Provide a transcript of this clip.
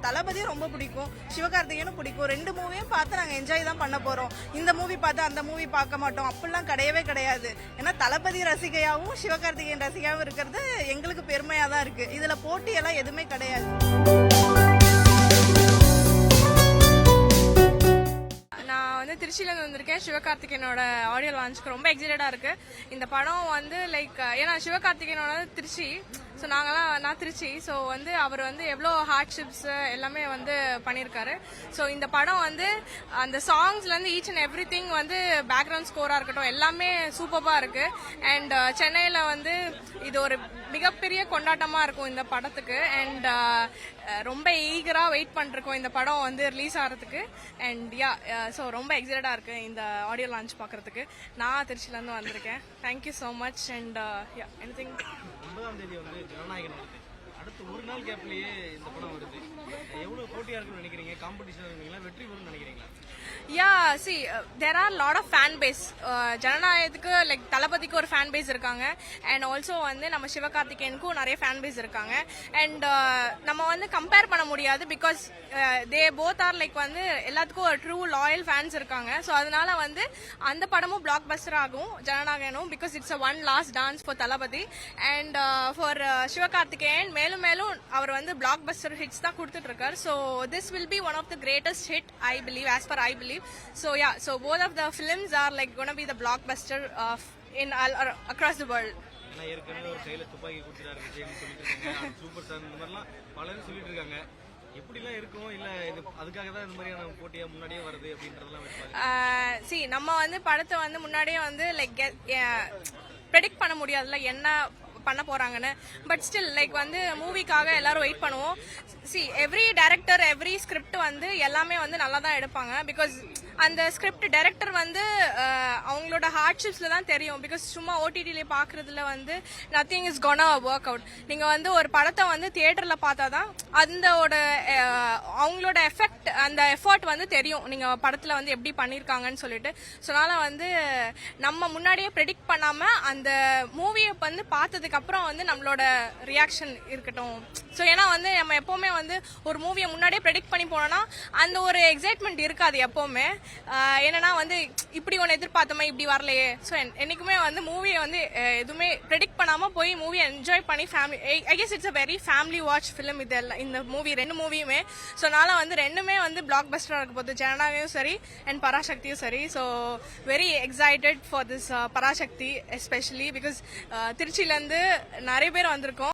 தளபதியும் ரொம்ப பிடிக்கும், சிவகார்த்திகேயனும் பிடிக்கும். 2 மூவியும் பார்த்து நாங்கள் என்ஜாய் தான் பண்ண போறோம். இந்த மூவி பார்த்து அந்த மூவி பார்க்க மாட்டோம் அப்படிலாம் கிடையவே கிடையாது. ஏன்னா தளபதி ரசிகையாகவும் சிவகார்த்திகேயன் ரசிகையாகவும் இருக்கிறது எங்களுக்கு பெருமையாக தான் இருக்கு. இதுல போட்டியெல்லாம் எதுவுமே கிடையாது. திருச்சியிலேருந்து வந்திருக்கேன். சிவகார்த்திகேயனோட ஆடியோ லான்ச்சுக்கு ரொம்ப எக்ஸைட்டடா இருக்கு. இந்த படம் வந்து லைக் ஏன்னா சிவகார்த்திகேயனோட திருச்சி, ஸோ நான் திருச்சி. ஸோ வந்து அவர் வந்து எவ்வளோ ஹார்ட்ஷிப்ஸ் எல்லாமே வந்து பண்ணியிருக்காரு. ஸோ இந்த படம் வந்து அந்த சாங்ஸ்லேருந்து ஈச் அண்ட் எவ்ரி திங் வந்து பேக்ரவுண்ட் ஸ்கோராக இருக்கட்டும் எல்லாமே சூப்பராக இருக்கு. அண்ட் சென்னையில் வந்து இது ஒரு மிகப்பெரிய கொண்டாட்டமாக இருக்கும் இந்த படத்துக்கு. அண்ட் ரொம்ப ஈகராக வெயிட் பண்ணிருக்கோம் இந்த படம் வந்து ரிலீஸ் ஆகிறதுக்கு. அண்ட் ஸோ ரொம்ப எக்ஸைட்டடாக இருக்கு இந்த ஆடியோ லான்ச் பார்க்கறதுக்கு. நான் திருச்சியிலேருந்து வந்திருக்கேன். Thank you so much. And anything 9ஆம் தேதி வந்து ஜனநாயகன் வருது. அடுத்து ஒரு நாள் கேப்லயே இந்த படம் வருது. எவ்வளவு போட்டியா இருக்குன்னு நினைக்கிறீங்க? காம்படிஷன் இருக்குங்களா? வெற்றி பெறும்னு நினைக்கிறீங்களா? see there are lot of fan base. ஜனநாயகத்துக்கு லைக் தளபதிக்கு ஒரு ஃபேன் பேஸ் இருக்காங்க. அண்ட் ஆல்சோ வந்து நம்ம சிவகார்த்திகேயனுக்கும் நிறைய ஃபேன் பேஸ் இருக்காங்க. அண்ட் நம்ம வந்து கம்பேர் பண்ண முடியாது. Because they both are like வந்து எல்லாத்துக்கும் ஒரு ட்ரூ லாயல் ஃபேன்ஸ் இருக்காங்க. ஸோ அதனால வந்து அந்த படமும் பிளாக் பஸ்டர் ஆகும் ஜனநாயகனும். Because it's one last dance for Thalapathy. And for Sivakarthikeyan மேலும் மேலும் அவர் வந்து பிளாக் பஸ்டர் ஹிட்ஸ் தான் கொடுத்துட்டு இருக்காரு. So this will be one of the greatest hit I believe, as per I believe. So both of the films are like going to be the blockbuster in across the world. ஏன்னா ஏற்கனவே ஒரு கையில துப்பாக்கி கொடுத்துட்டாரு விஜய்னு சொல்லிட்டு இருக்காங்க. Super star இந்த மாதிரிலாம் பலரும் சொல்லிட்டு இருக்காங்க. எப்படிலாம் இருக்கும்? இல்ல இது அதுக்காக தான் இந்த மாதிரியான போட்டியா முன்னாடியே வருது அப்படின்றதெல்லாம் நம்ம வந்து படத்தை வந்து முன்னாடியே வந்து லைக் ப்ரெடிக்ட் பண்ண முடியாதுல்ல என்ன பண்ண போறாங்கன்னு. பட் ஸ்டில் லைக் வந்து மூவிக்காக எல்லாரும் வெயிட் பண்ணுவோம். எவ்ரி டைரக்டர் எவ்ரி ஸ்கிரிப்ட் வந்து எல்லாமே வந்து நல்லா தான் எடுப்பாங்க. பிகாஸ் அந்த ஸ்கிரிப்ட் டைரக்டர் வந்து அவங்களோட ஹார்ட்ஷிப்ஸ்ல தான் தெரியும். பிகாஸ் சும்மா ஓடிடில பாக்குறதுல வந்து nothing is gonna work out. நீங்க வந்து ஒரு படத்தை வந்து தியேட்டர்ல பார்த்தாதான் அதோட அவங்களோட எஃபெக்ட் அந்த எஃபர்ட் வந்து தெரியும் நீங்க படத்துல வந்து எப்படி பண்ணிருக்காங்கன்னு சொல்லிட்டு. ஸோ அதனால வந்து நம்ம முன்னாடியே ப்ரெடிக்ட் பண்ணாம அந்த மூவியை வந்து பார்த்ததுக்கு அப்புறம் வந்து நம்மளோட ரியாக்ஷன் இருக்கட்டும். ஸோ ஏன்னா வந்து நம்ம எப்பவுமே வந்து ஒரு மூவியை முன்னாடியே ப்ரெடிக்ட் பண்ணி போனோம்னா அந்த ஒரு எக்ஸைட்மெண்ட் இருக்காது எப்பவுமே. என்னன்னா வந்து இப்படி ஒன்று எதிர்பார்த்தோமே இப்படி வரலையே. ஸோ என்னைக்குமே வந்து மூவியை வந்து எதுவுமே ப்ரெடிக்ட் பண்ணாம போய் மூவியை என்ஜாய் பண்ணி family I guess it's a very family watch film இது எல்லாம். இந்த மூவி 2 மூவியுமே ஸோ அதனால வந்து 2மே வந்து பிளாக் பஸ்டராக இருக்க போகுது. ஜனநாயகம் சரி அண்ட் பராசக்தியும் சரி. So very excited for this Parasakthi especially because திருச்சியிலேருந்து நிறைய பேர் வந்திருக்கோம்.